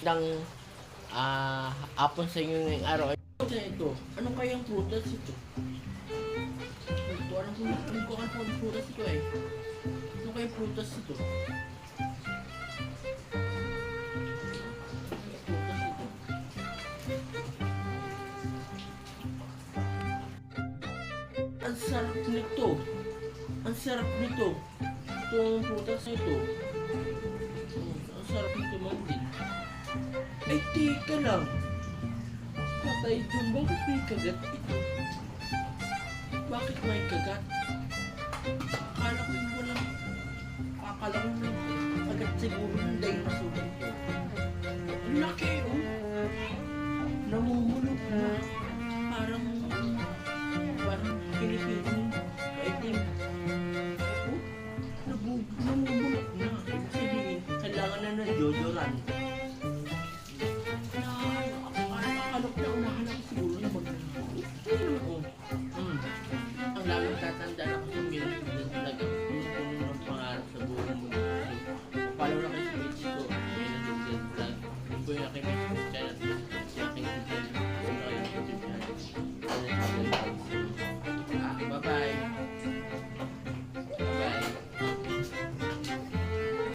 magandang hapon sa inyo ngayong araw. Ito, ano kayang prutas ito? Hindi ko alam kung prutas ito eh. Ano kayang prutas ito? Ang sarap nito. Ang sarap nito. Itong prutas na ito. Ang sarap nito man din. Ay, teka lang. Patay dun. Bakit may kagat ito? Bakit may kagat? Akala ko yung walang... Akala ko may kagat siguro ng dinosaur ito. Ang laki